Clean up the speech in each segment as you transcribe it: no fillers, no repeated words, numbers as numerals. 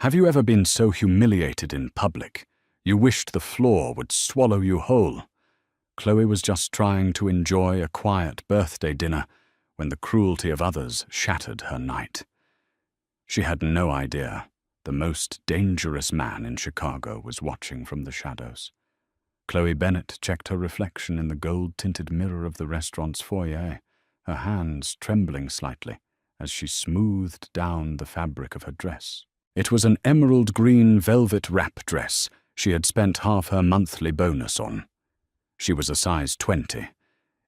Have you ever been so humiliated in public, you wished the floor would swallow you whole? Chloe was just trying to enjoy a quiet birthday dinner when the cruelty of others shattered her night. She had no idea the most dangerous man in Chicago was watching from the shadows. Chloe Bennett checked her reflection in the gold-tinted mirror of the restaurant's foyer, her hands trembling slightly as she smoothed down the fabric of her dress. It was an emerald green velvet wrap dress she had spent half her monthly bonus on. She was a size 20.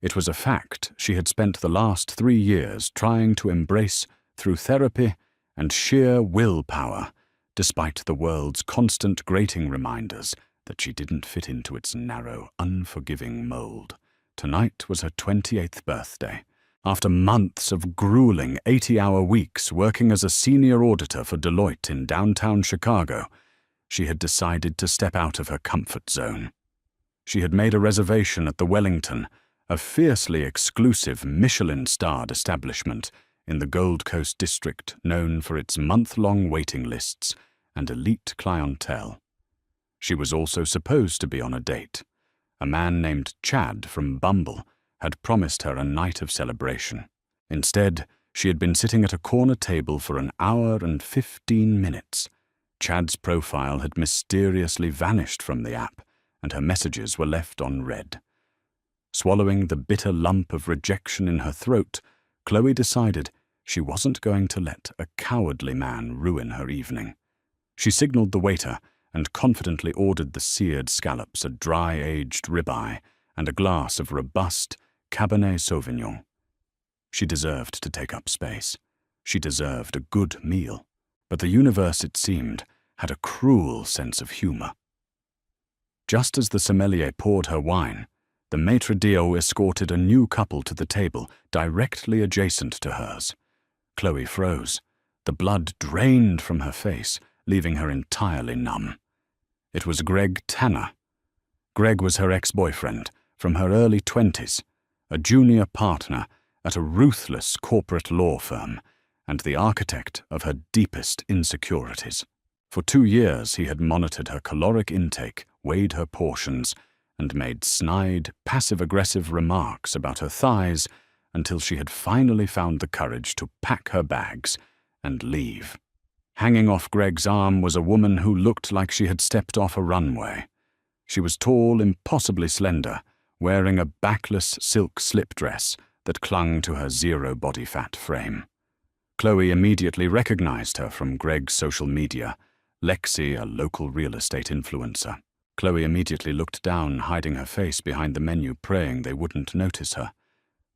It was a fact she had spent the last 3 years trying to embrace through therapy and sheer willpower, despite the world's constant grating reminders that she didn't fit into its narrow, unforgiving mold. Tonight was her 28th birthday. After months of grueling 80-hour weeks working as a senior auditor for Deloitte in downtown Chicago, she had decided to step out of her comfort zone. She had made a reservation at the Wellington, a fiercely exclusive Michelin-starred establishment in the Gold Coast district known for its month-long waiting lists and elite clientele. She was also supposed to be on a date. A man named Chad from Bumble had promised her a night of celebration. Instead, she had been sitting at a corner table for an hour and 15 minutes. Chad's profile had mysteriously vanished from the app, and her messages were left on read. Swallowing the bitter lump of rejection in her throat, Chloe decided she wasn't going to let a cowardly man ruin her evening. She signaled the waiter and confidently ordered the seared scallops, a dry-aged ribeye, and a glass of robust Cabernet Sauvignon. She deserved to take up space. She deserved a good meal. But the universe, it seemed, had a cruel sense of humor. Just as the sommelier poured her wine, the maitre d' escorted a new couple to the table directly adjacent to hers. Chloe froze. The blood drained from her face, leaving her entirely numb. It was Greg Tanner. Greg was her ex-boyfriend from her early 20s, a junior partner at a ruthless corporate law firm, and the architect of her deepest insecurities. For 2 years he had monitored her caloric intake, weighed her portions, and made snide, passive-aggressive remarks about her thighs until she had finally found the courage to pack her bags and leave. Hanging off Greg's arm was a woman who looked like she had stepped off a runway. She was tall, impossibly slender, wearing a backless silk slip dress that clung to her zero body fat frame. Chloe immediately recognized her from Greg's social media, Lexi, a local real estate influencer. Chloe immediately looked down, hiding her face behind the menu, praying they wouldn't notice her.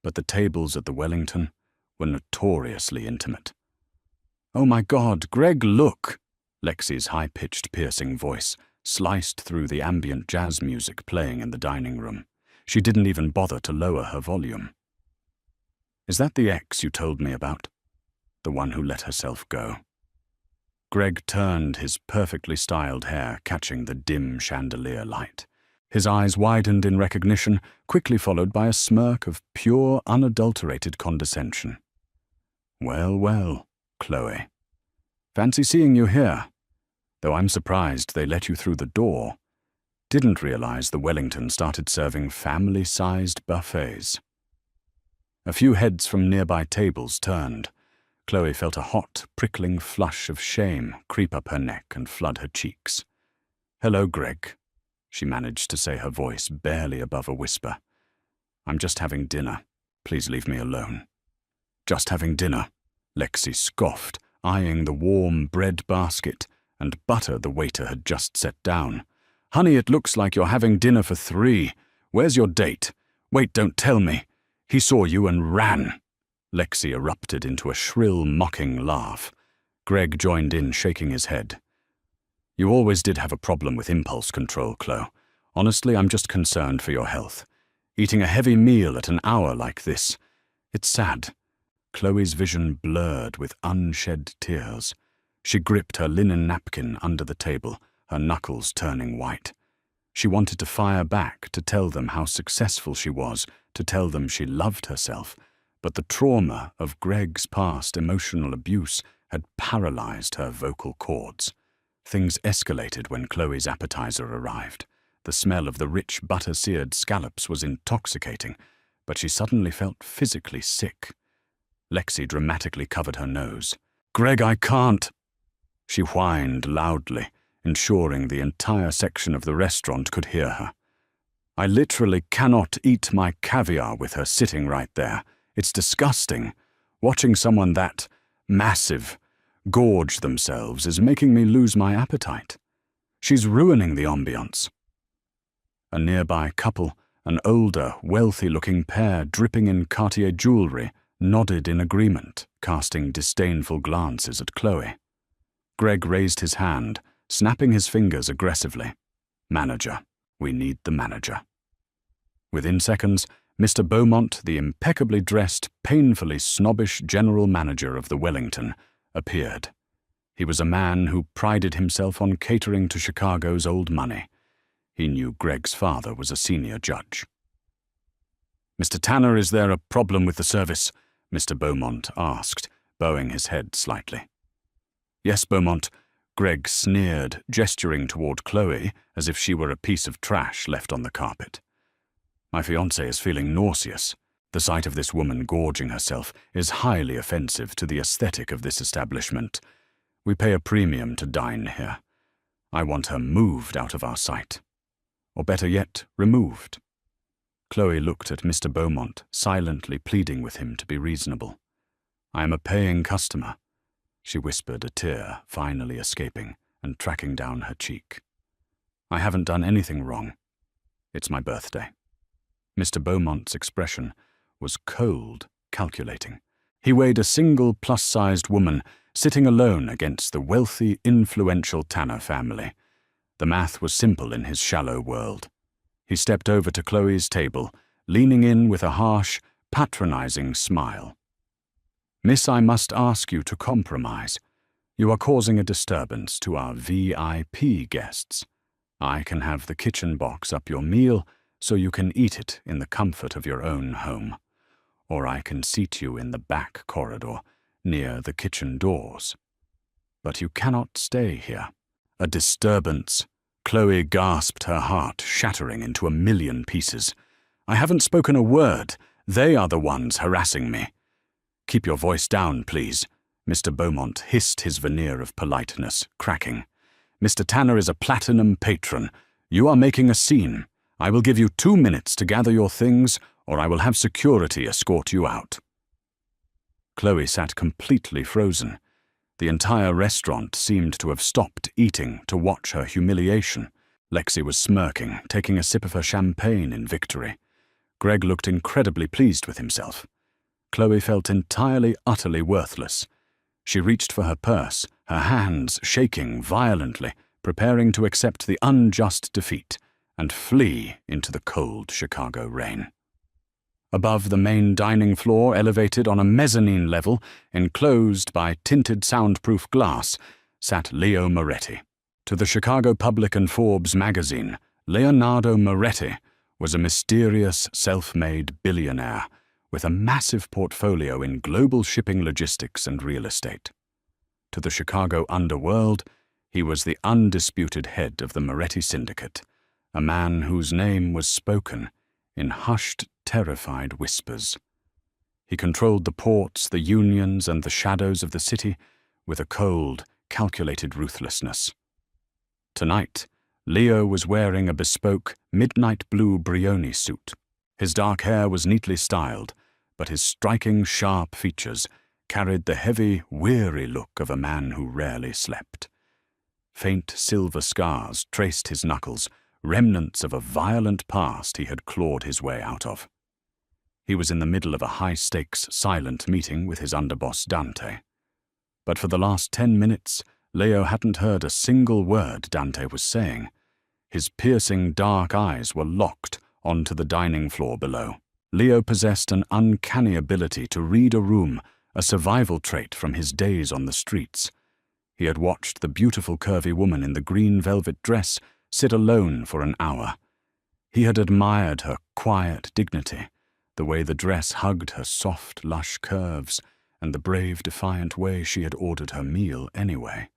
But the tables at the Wellington were notoriously intimate. "Oh my God, Greg, look!" Lexi's high-pitched, piercing voice sliced through the ambient jazz music playing in the dining room. She didn't even bother to lower her volume. "Is that the ex you told me about? The one who let herself go?" Greg turned, his perfectly styled hair catching the dim chandelier light. His eyes widened in recognition, quickly followed by a smirk of pure, unadulterated condescension. "Well, well, Chloe. Fancy seeing you here. Though I'm surprised they let you through the door. Didn't realize the Wellington started serving family-sized buffets." A few heads from nearby tables turned. Chloe felt a hot, prickling flush of shame creep up her neck and flood her cheeks. "Hello, Greg," she managed to say, her voice barely above a whisper. "I'm just having dinner. Please leave me alone." "Just having dinner?" Lexi scoffed, eyeing the warm bread basket and butter the waiter had just set down. "Honey, it looks like you're having dinner for 3. Where's your date? Wait, don't tell me. He saw you and ran." Lexi erupted into a shrill, mocking laugh. Greg joined in, shaking his head. "You always did have a problem with impulse control, Chloe. Honestly, I'm just concerned for your health. Eating a heavy meal at an hour like this. It's sad." Chloe's vision blurred with unshed tears. She gripped her linen napkin under the table, her knuckles turning white. She wanted to fire back, to tell them how successful she was, to tell them she loved herself, but the trauma of Greg's past emotional abuse had paralyzed her vocal cords. Things escalated when Chloe's appetizer arrived. The smell of the rich butter-seared scallops was intoxicating, but she suddenly felt physically sick. Lexi dramatically covered her nose. "Greg, I can't!" She whined loudly, ensuring the entire section of the restaurant could hear her. "I literally cannot eat my caviar with her sitting right there. It's disgusting. Watching someone that massive gorge themselves is making me lose my appetite. She's ruining the ambiance." A nearby couple, an older, wealthy-looking pair dripping in Cartier jewelry, nodded in agreement, casting disdainful glances at Chloe. Greg raised his hand, snapping his fingers aggressively. "Manager. We need the manager." Within seconds, Mr. Beaumont, the impeccably dressed, painfully snobbish general manager of the Wellington, appeared. He was a man who prided himself on catering to Chicago's old money. He knew Greg's father was a senior judge. "Mr. Tanner, is there a problem with the service?" Mr. Beaumont asked, bowing his head slightly. "Yes, Beaumont," Greg sneered, gesturing toward Chloe as if she were a piece of trash left on the carpet. "My fiancé is feeling nauseous. The sight of this woman gorging herself is highly offensive to the aesthetic of this establishment. We pay a premium to dine here. I want her moved out of our sight. Or better yet, removed." Chloe looked at Mr. Beaumont, silently pleading with him to be reasonable. "I am a paying customer," she whispered, a tear finally escaping and tracking down her cheek. "I haven't done anything wrong. It's my birthday." Mr. Beaumont's expression was cold, calculating. He weighed a single plus-sized woman sitting alone against the wealthy, influential Tanner family. The math was simple in his shallow world. He stepped over to Chloe's table, leaning in with a harsh, patronizing smile. "Miss, I must ask you to compromise. You are causing a disturbance to our VIP guests. I can have the kitchen box up your meal so you can eat it in the comfort of your own home. Or I can seat you in the back corridor, near the kitchen doors. But you cannot stay here." "A disturbance." Chloe gasped, her heart shattering into a million pieces. "I haven't spoken a word. They are the ones harassing me." "Keep your voice down, please." Mr. Beaumont hissed, his veneer of politeness cracking. "Mr. Tanner is a platinum patron. You are making a scene. I will give you 2 minutes to gather your things, or I will have security escort you out." Chloe sat completely frozen. The entire restaurant seemed to have stopped eating to watch her humiliation. Lexi was smirking, taking a sip of her champagne in victory. Greg looked incredibly pleased with himself. Chloe felt entirely, utterly worthless. She reached for her purse, her hands shaking violently, preparing to accept the unjust defeat and flee into the cold Chicago rain. Above the main dining floor, elevated on a mezzanine level, enclosed by tinted soundproof glass, sat Leo Moretti. To the Chicago Public and Forbes magazine, Leonardo Moretti was a mysterious, self-made billionaire with a massive portfolio in global shipping logistics and real estate. To the Chicago underworld, he was the undisputed head of the Moretti Syndicate, a man whose name was spoken in hushed, terrified whispers. He controlled the ports, the unions, and the shadows of the city with a cold, calculated ruthlessness. Tonight, Leo was wearing a bespoke, midnight blue Brioni suit. His dark hair was neatly styled, but his striking, sharp features carried the heavy, weary look of a man who rarely slept. Faint silver scars traced his knuckles, remnants of a violent past he had clawed his way out of. He was in the middle of a high-stakes, silent meeting with his underboss Dante. But for the last 10 minutes, Leo hadn't heard a single word Dante was saying. His piercing, dark eyes were locked onto the dining floor below. Leo possessed an uncanny ability to read a room, a survival trait from his days on the streets. He had watched the beautiful curvy woman in the green velvet dress sit alone for an hour. He had admired her quiet dignity, the way the dress hugged her soft, lush curves, and the brave, defiant way she had ordered her meal anyway.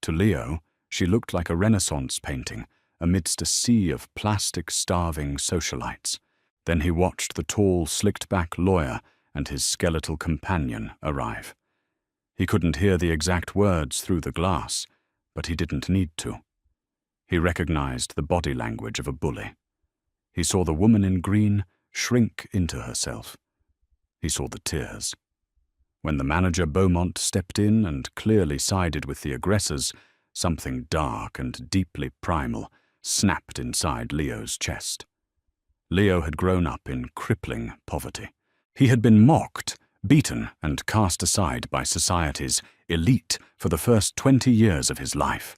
To Leo, She looked like a Renaissance painting amidst a sea of plastic-starving socialites. Then he watched the tall, slicked-back lawyer and his skeletal companion arrive. He couldn't hear the exact words through the glass, but he didn't need to. He recognized the body language of a bully. He saw the woman in green shrink into herself. He saw the tears. When the manager Beaumont stepped in and clearly sided with the aggressors, something dark and deeply primal snapped inside Leo's chest. Leo had grown up in crippling poverty. He had been mocked, beaten, and cast aside by society's elite for the first 20 years of his life.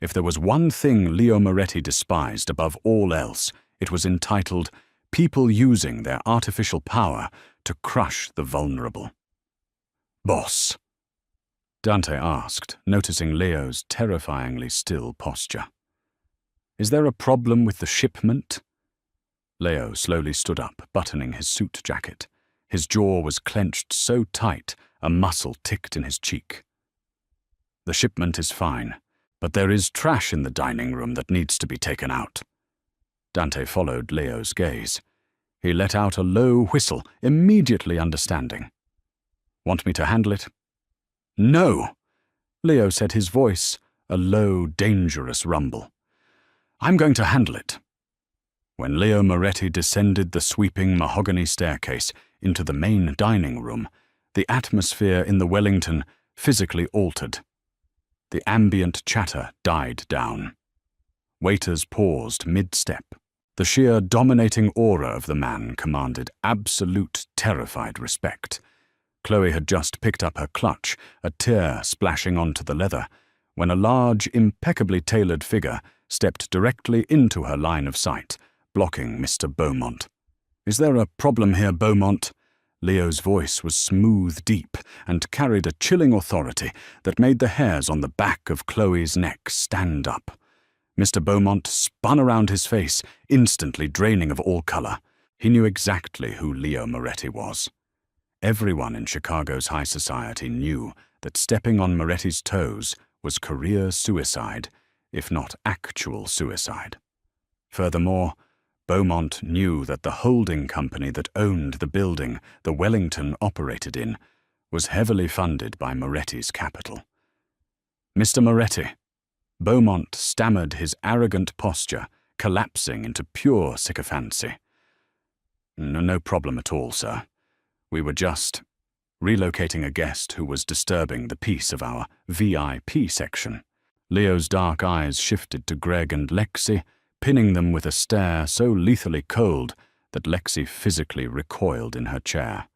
If there was one thing Leo Moretti despised above all else, it was entitled people using their artificial power to crush the vulnerable. "Boss?" Dante asked, noticing Leo's terrifyingly still posture. "Is there a problem with the shipment?" Leo slowly stood up, buttoning his suit jacket. His jaw was clenched so tight, a muscle ticked in his cheek. "The shipment is fine, but there is trash in the dining room that needs to be taken out." Dante followed Leo's gaze. He let out a low whistle, immediately understanding. "Want me to handle it?" "No," Leo said, his voice a low, dangerous rumble. "I'm going to handle it." When Leo Moretti descended the sweeping mahogany staircase into the main dining room, the atmosphere in the Wellington physically altered. The ambient chatter died down. Waiters paused mid-step. The sheer dominating aura of the man commanded absolute terrified respect. Chloe had just picked up her clutch, a tear splashing onto the leather, when a large, impeccably tailored figure stepped directly into her line of sight, blocking Mr. Beaumont. "Is there a problem here, Beaumont?" Leo's voice was smooth deep and carried a chilling authority that made the hairs on the back of Chloe's neck stand up. Mr. Beaumont spun around his face, instantly draining of all color. He knew exactly who Leo Moretti was. Everyone in Chicago's high society knew that stepping on Moretti's toes was career suicide, if not actual suicide. Furthermore, Beaumont knew that the holding company that owned the building the Wellington operated in was heavily funded by Moretti's capital. "Mr. Moretti," Beaumont stammered, his arrogant posture collapsing into pure sycophancy. No problem at all, sir. We were just relocating a guest who was disturbing the peace of our VIP section." Leo's dark eyes shifted to Greg and Lexi, pinning them with a stare so lethally cold that Lexi physically recoiled in her chair.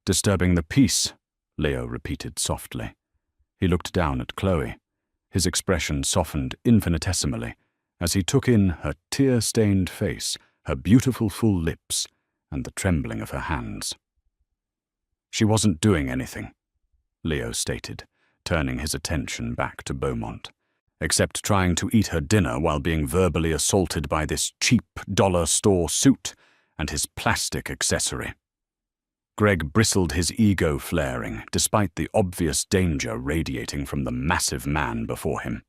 "Disturbing the peace," Leo repeated softly. He looked down at Chloe. His expression softened infinitesimally as he took in her tear-stained face, her beautiful full lips, and the trembling of her hands. "She wasn't doing anything," Leo stated, turning his attention back to Beaumont, "except trying to eat her dinner while being verbally assaulted by this cheap dollar store suit and his plastic accessory." Greg bristled, his ego flaring, despite the obvious danger radiating from the massive man before him.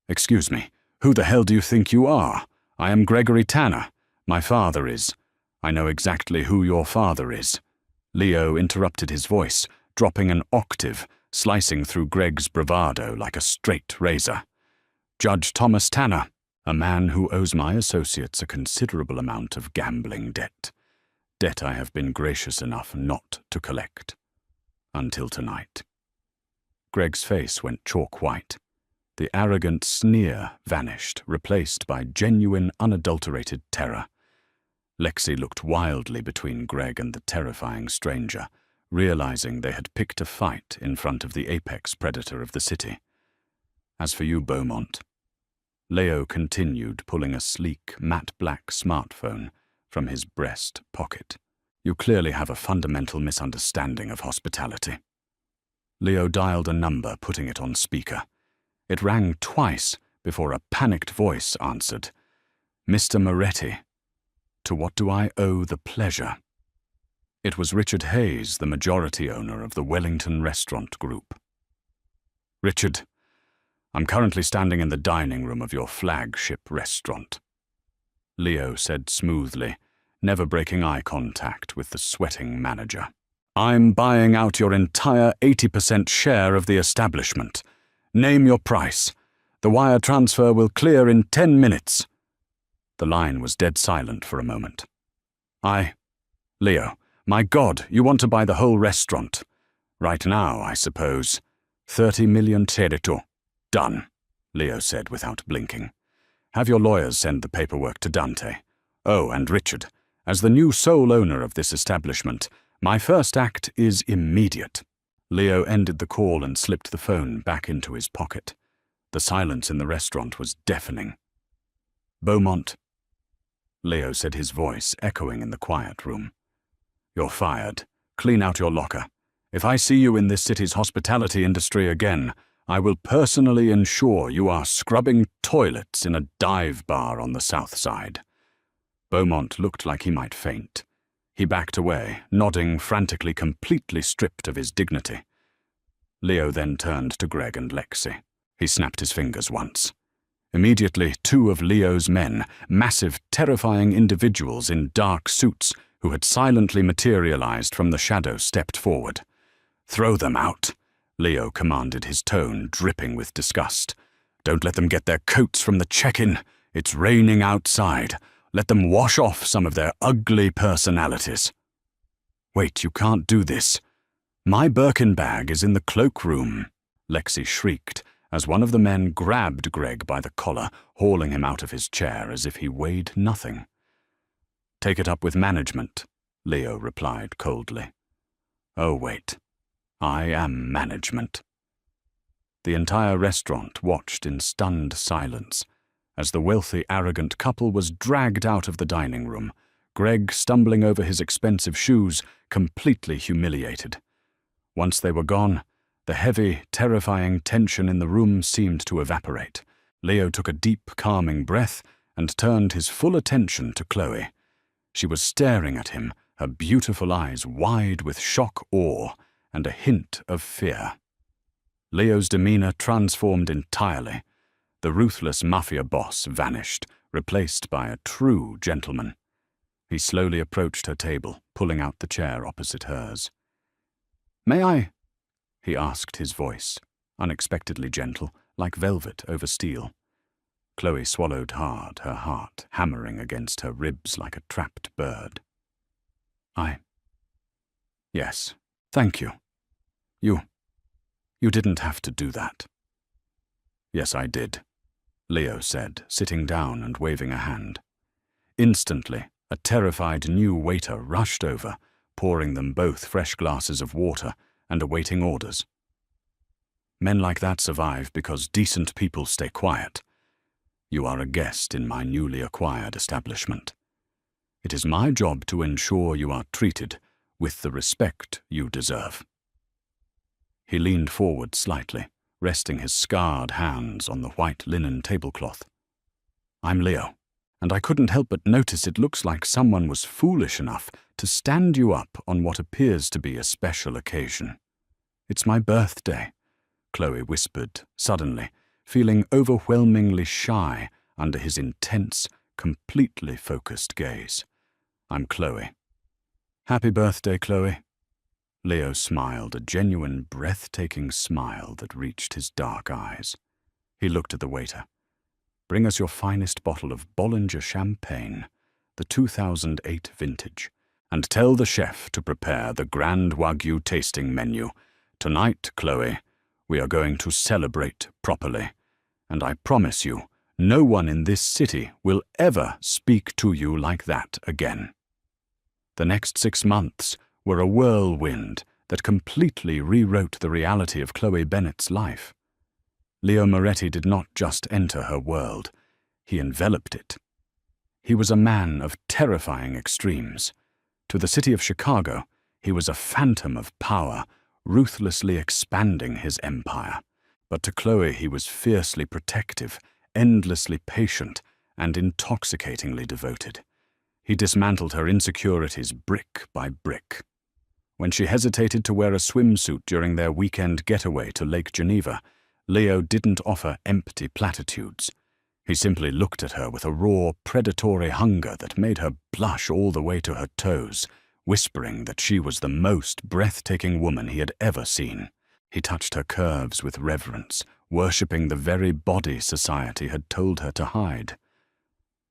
"Excuse me, who the hell do you think you are? I am Gregory Tanner. My father is. I know exactly who your father is." Leo interrupted his voice, dropping an octave, slicing through Greg's bravado like a straight razor. "Judge Thomas Tanner, a man who owes my associates a considerable amount of gambling debt. Debt I have been gracious enough not to collect. Until tonight." Greg's face went chalk white. The arrogant sneer vanished, replaced by genuine, unadulterated terror. Lexi looked wildly between Greg and the terrifying stranger, realizing they had picked a fight in front of the apex predator of the city. "As for you, Beaumont," Leo continued, pulling a sleek, matte black smartphone from his breast pocket, "you clearly have a fundamental misunderstanding of hospitality." Leo dialed a number, putting it on speaker. It rang twice before a panicked voice answered. "Mr. Moretti, to what do I owe the pleasure?" It was Richard Hayes, the majority owner of the Wellington Restaurant Group. "Richard, I'm currently standing in the dining room of your flagship restaurant," Leo said smoothly, never breaking eye contact with the sweating manager. "I'm buying out your entire 80% share of the establishment. Name your price. The wire transfer will clear in 10 minutes. The line was dead silent for a moment. Leo, my God, you want to buy the whole restaurant. Right now, I suppose. 30 million cerito. Done, Leo said without blinking. Have your lawyers send the paperwork to Dante. Oh, and Richard, as the new sole owner of this establishment, my first act is immediate. Leo ended the call and slipped the phone back into his pocket. The silence in the restaurant was deafening. "Beaumont," Leo said, his voice echoing in the quiet room. "You're fired. Clean out your locker. If I see you in this city's hospitality industry again, I will personally ensure you are scrubbing toilets in a dive bar on the south side." Beaumont looked like he might faint. He backed away, nodding frantically, completely stripped of his dignity. Leo then turned to Greg and Lexi. He snapped his fingers once. Immediately, two of Leo's men, massive, terrifying individuals in dark suits who had silently materialized from the shadows, stepped forward. "Throw them out," Leo commanded, his tone dripping with disgust. "Don't let them get their coats from the check-in. It's raining outside. Let them wash off some of their ugly personalities." "Wait, you can't do this. My Birkin bag is in the cloakroom," Lexi shrieked, as one of the men grabbed Greg by the collar, hauling him out of his chair as if he weighed nothing. "Take it up with management," Leo replied coldly. "Oh, wait. I am management." The entire restaurant watched in stunned silence as the wealthy, arrogant couple was dragged out of the dining room, Greg stumbling over his expensive shoes, completely humiliated. Once they were gone, the heavy, terrifying tension in the room seemed to evaporate. Leo took a deep, calming breath and turned his full attention to Chloe. She was staring at him, her beautiful eyes wide with shock, awe, and a hint of fear. Leo's demeanor transformed entirely. The ruthless Mafia Boss vanished, replaced by a true gentleman. He slowly approached her table, pulling out the chair opposite hers. "May I?" he asked, his voice unexpectedly gentle, like velvet over steel. Chloe swallowed hard, her heart hammering against her ribs like a trapped bird. Yes, thank you. You didn't have to do that." "Yes, I did," Leo said, sitting down and waving a hand. Instantly, a terrified new waiter rushed over, pouring them both fresh glasses of water and awaiting orders. "Men like that survive because decent people stay quiet. You are a guest in my newly acquired establishment. It is my job to ensure you are treated with the respect you deserve." He leaned forward slightly, resting his scarred hands on the white linen tablecloth. "I'm Leo, and I couldn't help but notice it looks like someone was foolish enough to stand you up on what appears to be a special occasion. It's my birthday," Chloe whispered suddenly, feeling overwhelmingly shy under his intense, completely focused gaze. "I'm Chloe." "Happy birthday, Chloe." Leo smiled, a genuine, breathtaking smile that reached his dark eyes. He looked at the waiter. "Bring us your finest bottle of Bollinger champagne, the 2008 vintage, and tell the chef to prepare the Grand Wagyu tasting menu. Tonight, Chloe, we are going to celebrate properly, and I promise you, no one in this city will ever speak to you like that again." The next 6 months were a whirlwind that completely rewrote the reality of Chloe Bennett's life. Leo Moretti did not just enter her world, he enveloped it. He was a man of terrifying extremes. To the city of Chicago, he was a phantom of power, ruthlessly expanding his empire. But to Chloe he was fiercely protective, endlessly patient, and intoxicatingly devoted. He dismantled her insecurities brick by brick. When she hesitated to wear a swimsuit during their weekend getaway to Lake Geneva, Leo didn't offer empty platitudes. He simply looked at her with a raw, predatory hunger that made her blush all the way to her toes, whispering that she was the most breathtaking woman he had ever seen. He touched her curves with reverence, worshipping the very body society had told her to hide.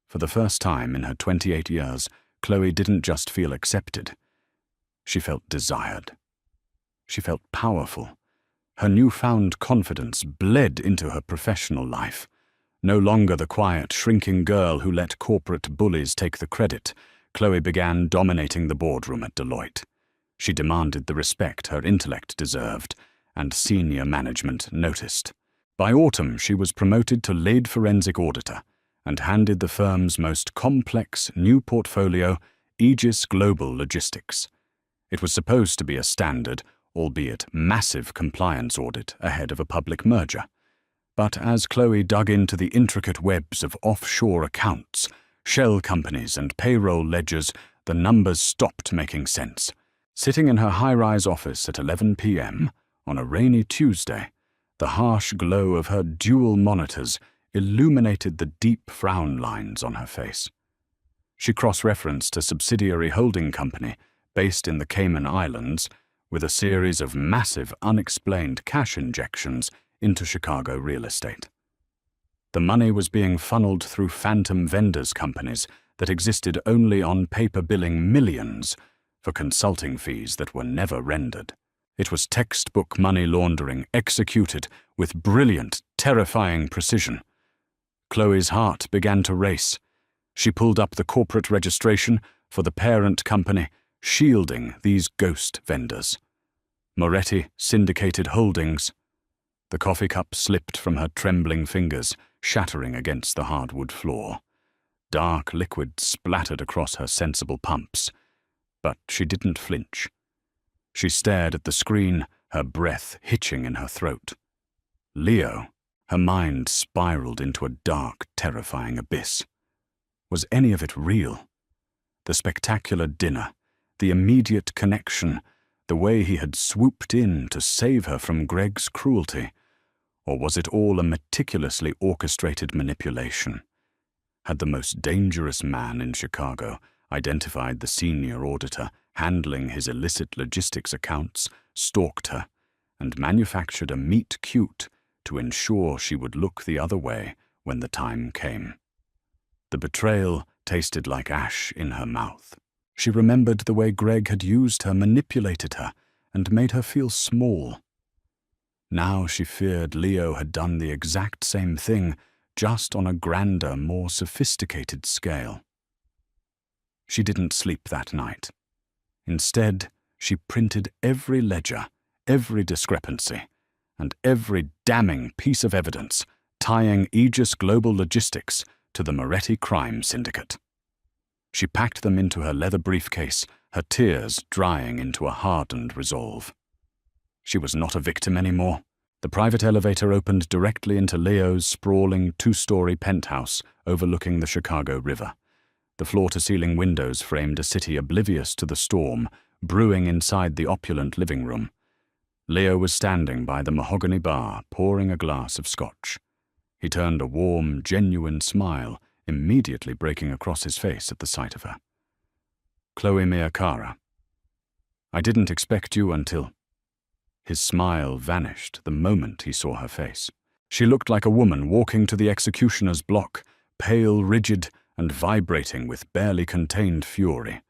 For the first time in her 28 years, Chloe didn't just feel accepted. She felt desired. She felt powerful. Her newfound confidence bled into her professional life. No longer the quiet, shrinking girl who let corporate bullies take the credit, Chloe began dominating the boardroom at Deloitte. She demanded the respect her intellect deserved, and senior management noticed. By autumn, she was promoted to lead forensic auditor and handed the firm's most complex new portfolio, Aegis Global Logistics. It was supposed to be a standard, albeit massive compliance audit ahead of a public merger. But as Chloe dug into the intricate webs of offshore accounts, shell companies and payroll ledgers, the numbers stopped making sense. Sitting in her high-rise office at 11 p.m. on a rainy Tuesday, the harsh glow of her dual monitors illuminated the deep frown lines on her face. She cross-referenced a subsidiary holding company based in the Cayman Islands with a series of massive unexplained cash injections into Chicago real estate. The money was being funneled through phantom vendors companies that existed only on paper billing millions for consulting fees that were never rendered. It was textbook money laundering executed with brilliant, terrifying precision. Chloe's heart began to race. She pulled up the corporate registration for the parent company, shielding these ghost vendors. Moretti Syndicated Holdings. The coffee cup slipped from her trembling fingers, shattering against the hardwood floor. Dark liquid splattered across her sensible pumps, but she didn't flinch. She stared at the screen, her breath hitching in her throat. Leo, her mind spiraled into a dark, terrifying abyss. Was any of it real? The spectacular dinner, the immediate connection, the way he had swooped in to save her from Greg's cruelty, or was it all a meticulously orchestrated manipulation? Had the most dangerous man in Chicago identified the senior auditor handling his illicit logistics accounts, stalked her, and manufactured a meet-cute to ensure she would look the other way when the time came? The betrayal tasted like ash in her mouth. She remembered the way Greg had used her, manipulated her, and made her feel small. Now she feared Leo had done the exact same thing, just on a grander, more sophisticated scale. She didn't sleep that night. Instead, she printed every ledger, every discrepancy, and every damning piece of evidence tying Aegis Global Logistics to the Moretti crime syndicate. She packed them into her leather briefcase, her tears drying into a hardened resolve. She was not a victim anymore. The private elevator opened directly into Leo's sprawling two-story penthouse overlooking the Chicago River. The floor-to-ceiling windows framed a city oblivious to the storm, brewing inside the opulent living room. Leo was standing by the mahogany bar, pouring a glass of scotch. He turned a warm, genuine smile, immediately breaking across his face at the sight of her. "Chloe Mia Cara, I didn't expect you until—" His smile vanished the moment he saw her face. She looked like a woman walking to the executioner's block, pale, rigid, and vibrating with barely contained fury.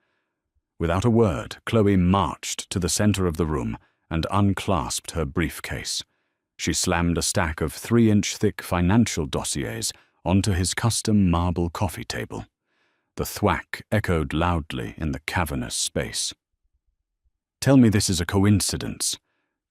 Without a word, Chloe marched to the center of the room and unclasped her briefcase. She slammed a stack of 3-inch-thick financial dossiers onto his custom marble coffee table. The thwack echoed loudly in the cavernous space. "Tell me this is a coincidence,"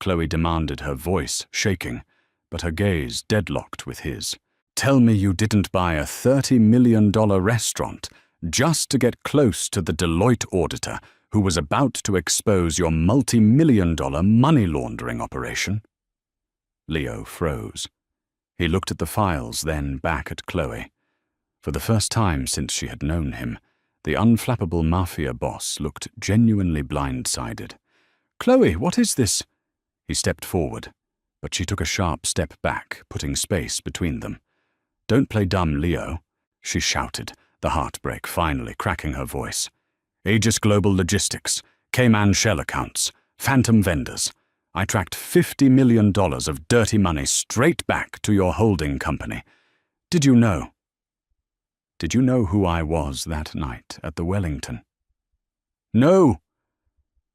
Chloe demanded, her voice shaking, but her gaze deadlocked with his. "Tell me you didn't buy a $30 million restaurant just to get close to the Deloitte auditor who was about to expose your multi-million-dollar money laundering operation." Leo froze. He looked at the files, then back at Chloe. For the first time since she had known him, the unflappable Mafia Boss looked genuinely blindsided. "Chloe, what is this?" He stepped forward, but she took a sharp step back, putting space between them. "Don't play dumb, Leo," she shouted, the heartbreak finally cracking her voice. "Aegis Global Logistics, Cayman shell accounts, phantom vendors. I tracked $50 million of dirty money straight back to your holding company. Did you know? Did you know who I was that night at the Wellington?" "No!"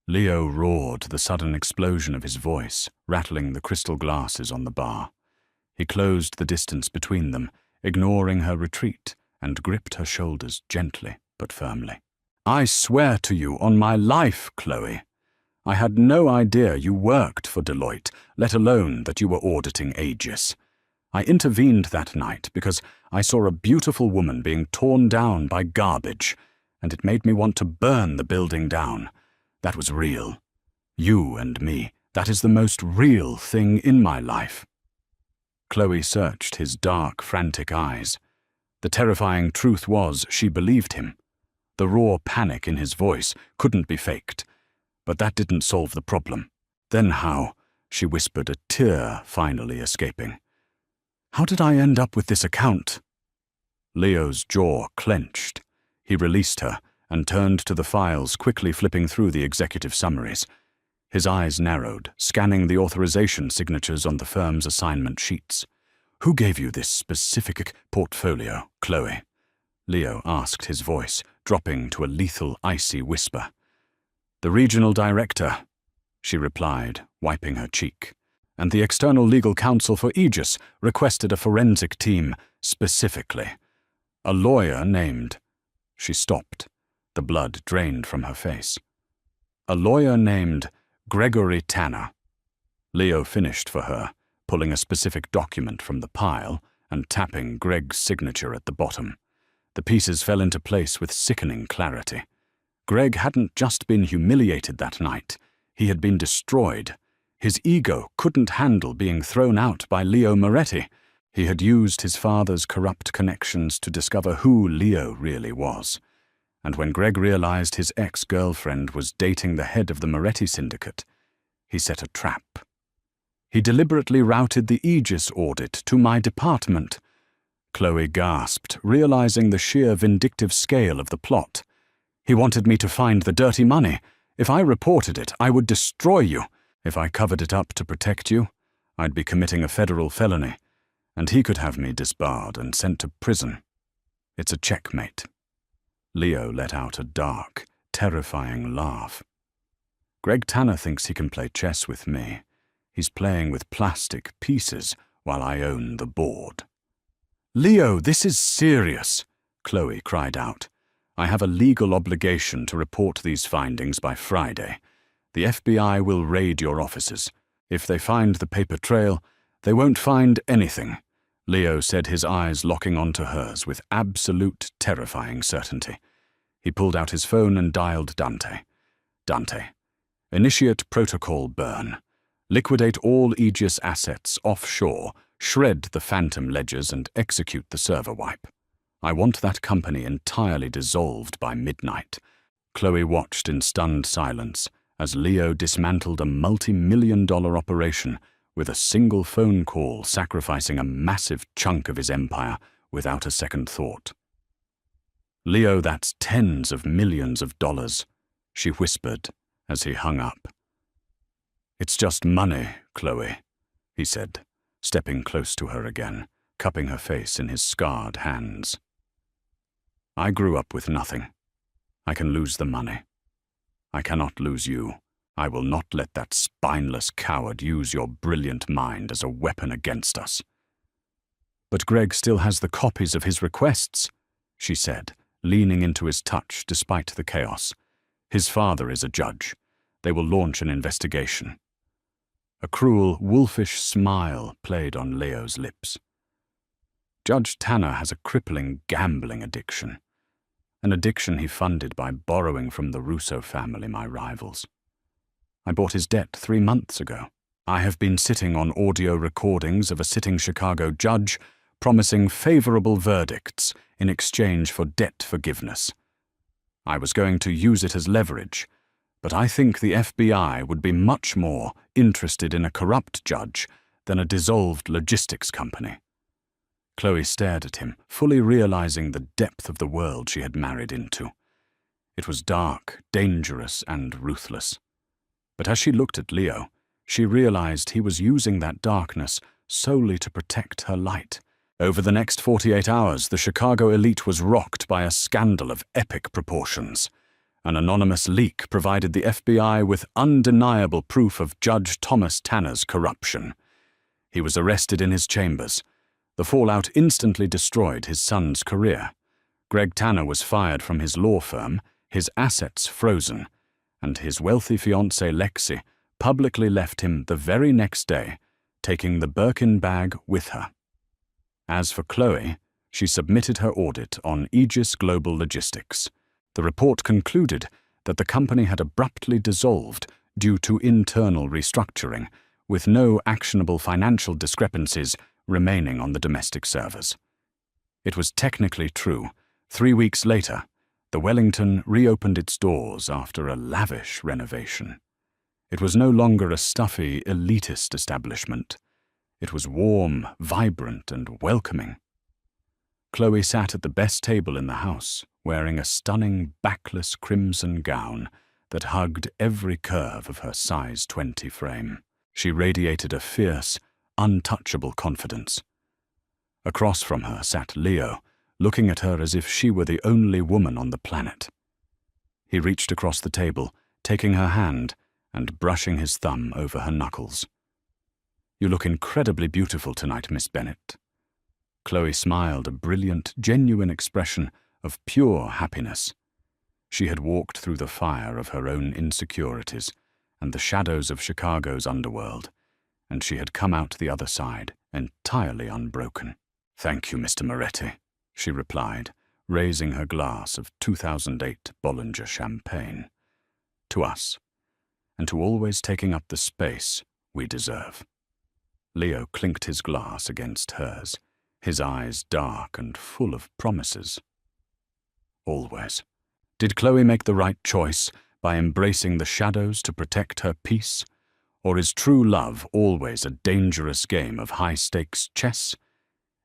Leo roared, the sudden explosion of his voice, rattling the crystal glasses on the bar. He closed the distance between them, ignoring her retreat, and gripped her shoulders gently but firmly. "I swear to you on my life, Chloe. I had no idea you worked for Deloitte, let alone that you were auditing Aegis. I intervened that night because I saw a beautiful woman being torn down by garbage, and it made me want to burn the building down. That was real. You and me, that is the most real thing in my life." Chloe searched his dark, frantic eyes. The terrifying truth was she believed him. The raw panic in his voice couldn't be faked. But that didn't solve the problem. "Then how?" she whispered, a tear finally escaping. "How did I end up with this account?" Leo's jaw clenched. He released her and turned to the files, quickly flipping through the executive summaries. His eyes narrowed, scanning the authorization signatures on the firm's assignment sheets. "Who gave you this specific portfolio, Chloe?" Leo asked, his voice dropping to a lethal, icy whisper. "The regional director," she replied, wiping her cheek. "And the external legal counsel for Aegis requested a forensic team specifically. A lawyer named—" She stopped. The blood drained from her face. "A lawyer named Gregory Tanner." Leo finished for her, pulling a specific document from the pile and tapping Greg's signature at the bottom. The pieces fell into place with sickening clarity. Greg hadn't just been humiliated that night. He had been destroyed. His ego couldn't handle being thrown out by Leo Moretti. He had used his father's corrupt connections to discover who Leo really was. And when Greg realized his ex-girlfriend was dating the head of the Moretti syndicate, he set a trap. "He deliberately routed the Aegis audit to my department." Chloe gasped, realizing the sheer vindictive scale of the plot. "He wanted me to find the dirty money. If I reported it, I would destroy you. If I covered it up to protect you, I'd be committing a federal felony, and he could have me disbarred and sent to prison. It's a checkmate." Leo let out a dark, terrifying laugh. "Greg Tanner thinks he can play chess with me. He's playing with plastic pieces while I own the board." "Leo, this is serious," Chloe cried out. "I have a legal obligation to report these findings by Friday. The FBI will raid your offices. If they find the paper trail, they won't find anything," Leo said, his eyes locking onto hers with absolute terrifying certainty. He pulled out his phone and dialed Dante. "Dante, initiate protocol burn. Liquidate all Aegis assets offshore, shred the phantom ledgers and execute the server wipe. I want that company entirely dissolved by midnight." Chloe watched in stunned silence as Leo dismantled a multi-million-dollar operation with a single phone call, sacrificing a massive chunk of his empire without a second thought. "Leo, that's tens of millions of dollars," she whispered as he hung up. "It's just money, Chloe," he said, stepping close to her again, cupping her face in his scarred hands. "I grew up with nothing. I can lose the money. I cannot lose you. I will not let that spineless coward use your brilliant mind as a weapon against us." "But Greg still has the copies of his requests," she said, leaning into his touch despite the chaos. "His father is a judge. They will launch an investigation." A cruel, wolfish smile played on Leo's lips. "Judge Tanner has a crippling gambling addiction. An addiction he funded by borrowing from the Russo family, my rivals. I bought his debt 3 months ago. I have been sitting on audio recordings of a sitting Chicago judge promising favorable verdicts in exchange for debt forgiveness. I was going to use it as leverage, but I think the FBI would be much more interested in a corrupt judge than a dissolved logistics company. Chloe stared at him, fully realizing the depth of the world she had married into. It was dark, dangerous, and ruthless. But as she looked at Leo, she realized he was using that darkness solely to protect her light. Over the next 48 hours, the Chicago elite was rocked by a scandal of epic proportions. An anonymous leak provided the FBI with undeniable proof of Judge Thomas Tanner's corruption. He was arrested in his chambers. The fallout instantly destroyed his son's career. Greg Tanner was fired from his law firm, his assets frozen, and his wealthy fiancée Lexi publicly left him the very next day, taking the Birkin bag with her. As for Chloe, she submitted her audit on Aegis Global Logistics. The report concluded that the company had abruptly dissolved due to internal restructuring, with no actionable financial discrepancies remaining on the domestic servers. It was technically true. 3 weeks later, the Wellington reopened its doors after a lavish renovation. It was no longer a stuffy, elitist establishment. It was warm, vibrant, and welcoming. Chloe sat at the best table in the house, wearing a stunning backless crimson gown that hugged every curve of her size 20 frame. She radiated a fierce, untouchable confidence. Across from her sat Leo, looking at her as if she were the only woman on the planet. He reached across the table, taking her hand and brushing his thumb over her knuckles. "You look incredibly beautiful tonight, Miss Bennett." Chloe smiled, a brilliant, genuine expression of pure happiness. She had walked through the fire of her own insecurities and the shadows of Chicago's underworld, and she had come out the other side entirely unbroken. "Thank you, Mr. Moretti," she replied, raising her glass of 2008 Bollinger champagne. "To us, and to always taking up the space we deserve." Leo clinked his glass against hers, his eyes dark and full of promises. Always. Did Chloe make the right choice by embracing the shadows to protect her peace? Or is true love always a dangerous game of high-stakes chess?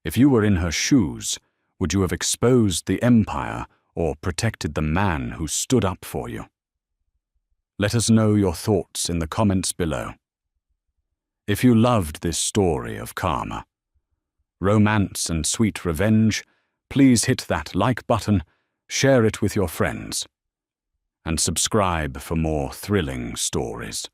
If you were in her shoes, would you have exposed the empire or protected the man who stood up for you? Let us know your thoughts in the comments below. If you loved this story of karma, romance and sweet revenge, please hit that like button, share it with your friends, and subscribe for more thrilling stories.